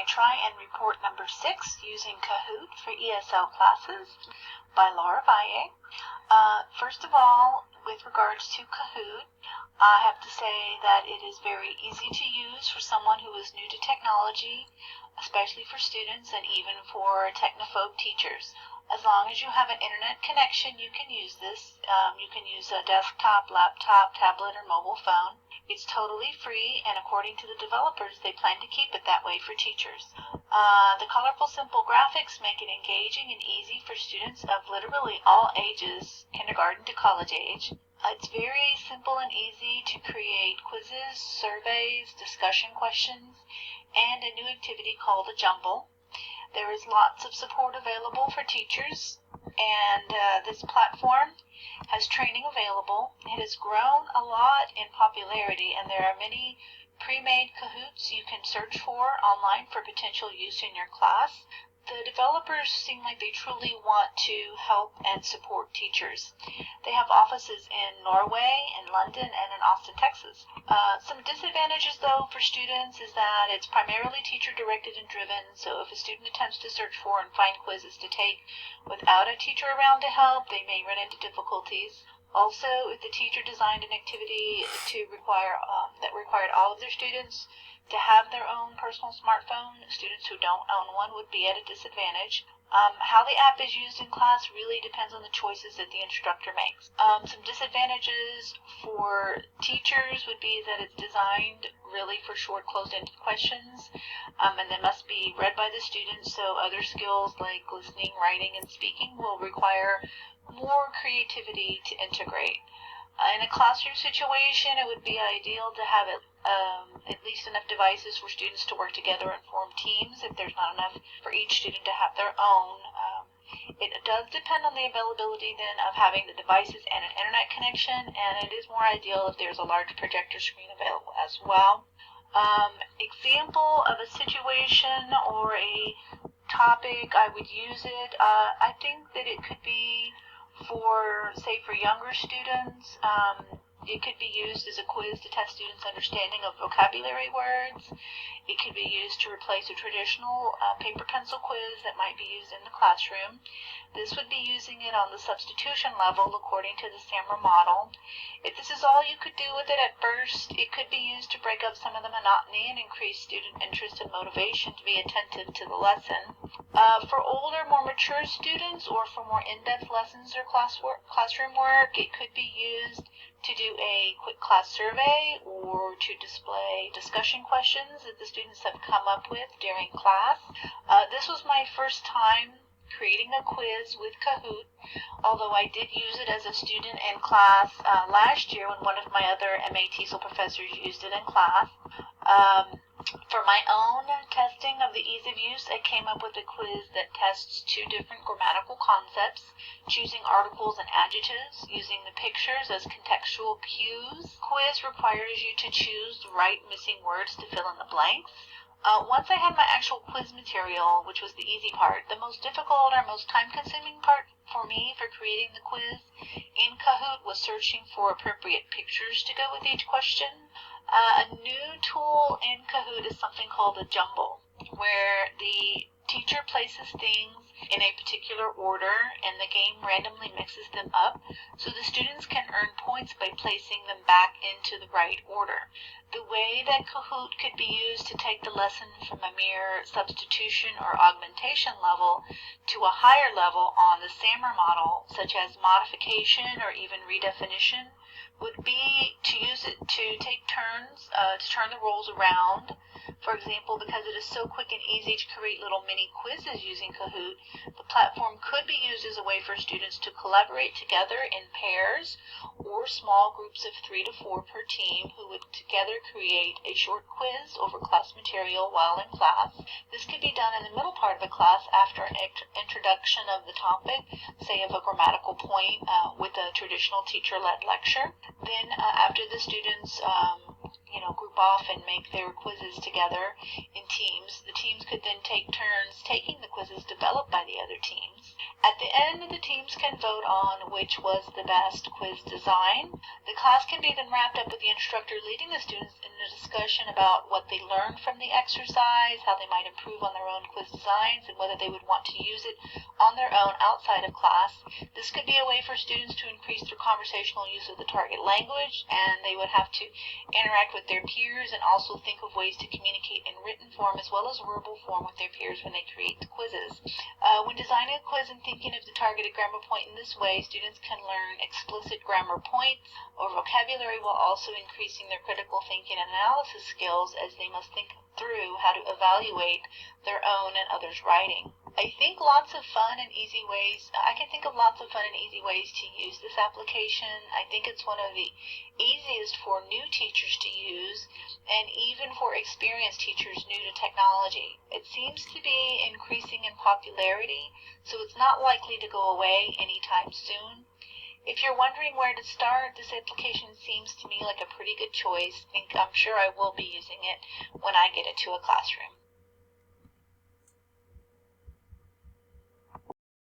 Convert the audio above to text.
my Try and Report number 6 using Kahoot for ESL classes by Laura Valle. First of all, with regards to Kahoot, I have to say that it is very easy to use for someone who is new to technology, especially for students and even for technophobe teachers. As long as you have an internet connection, you can use this. You can use a desktop, laptop, tablet, or mobile phone. It's totally free, and according to the developers, they plan to keep it that way for teachers. The colorful, simple graphics make it engaging and easy for students of literally all ages, kindergarten to college age. It's very simple and easy to create quizzes, surveys, discussion questions, and a new activity called a jumble. There is lots of support available for teachers, and this platform has training available. It has grown a lot in popularity, and there are many pre-made Kahoots you can search for online for potential use in your class. The developers seem like they truly want to help and support teachers. They have offices in Norway, in London, and in Austin, Texas. Some disadvantages, though, for students is that it's primarily teacher-directed and driven, so if a student attempts to search for and find quizzes to take without a teacher around to help, they may run into difficulties. Also, if the teacher designed an activity that required all of their students to have their own personal smartphone, students who don't own one would be at a disadvantage. How the app is used in class really depends on the choices that the instructor makes. Some disadvantages for teachers would be that it's designed really for short closed-ended questions, and they must be read by the students, so other skills like listening, writing, and speaking will require more creativity to integrate. In a classroom situation, it would be ideal to have at least enough devices for students to work together and form teams if there's not enough for each student to have their own. It does depend on the availability then of having the devices and an internet connection, and it is more ideal if there's a large projector screen available as well. Example of a situation or a topic I would use it, I think that it could be for younger students. It could be used as a quiz to test students' understanding of vocabulary words. It could be used to replace a traditional paper pencil quiz that might be used in the classroom. This would be using it on the substitution level according to the SAMR model. If this is all you could do with it at first, it could be used to break up some of the monotony and increase student interest and motivation to be attentive to the lesson. For older, more mature students or for more in-depth lessons or classroom work, it could be used to do a quick class survey or to display discussion questions that the students have come up with during class. This was my first time creating a quiz with Kahoot, although I did use it as a student in class last year when one of my other MA TESOL professors used it in class. For my own testing of the ease of use, I came up with a quiz that tests 2 different grammatical concepts, choosing articles and adjectives, using the pictures as contextual cues. Quiz requires you to choose the right missing words to fill in the blanks. Once I had my actual quiz material, which was the easy part, the most difficult or most time-consuming part for me for creating the quiz in Kahoot was searching for appropriate pictures to go with each question. A new tool in Kahoot is something called a jumble, where the teacher places things in a particular order and the game randomly mixes them up, so the students can earn points by placing them back into the right order. The way that Kahoot could be used to take the lesson from a mere substitution or augmentation level to a higher level on the SAMR model, such as modification or even redefinition, would be to use it to take turns to turn the roles around. For example, because it is so quick and easy to create little mini quizzes using Kahoot, the platform could be used as a way for students to collaborate together in pairs or small groups of 3 to 4 per team who would together create a short quiz over class material while in class. This could be done in the middle part of a class after an introduction of the topic, say of a grammatical point with a traditional teacher-led lecture. Then after the students group off and make their quizzes together in teams, the teams could then take turns taking the quizzes developed by the other teams. At the end, the teams can vote on which was the best quiz design. The class can be then wrapped up with the instructor leading the students in a discussion about what they learned from the exercise, how they might improve on their own quiz designs, and whether they would want to use it on their own outside of class. This could be a way for students to increase their conversational use of the target language, and they would have to interact with their peers and also think of ways to communicate in written form as well as verbal form with their peers when they create the quizzes. When designing a quiz and thinking of the targeted grammar point in this way, students can learn explicit grammar points or vocabulary while also increasing their critical thinking and analysis skills, as they must think through how to evaluate their own and others' writing. I can think of lots of fun and easy ways to use this application. I think it's one of the easiest for new teachers to use, and even for experienced teachers new to technology. It seems to be increasing in popularity, so it's not likely to go away anytime soon. If you're wondering where to start, this application seems to me like a pretty good choice. I'm sure I will be using it when I get it to a classroom.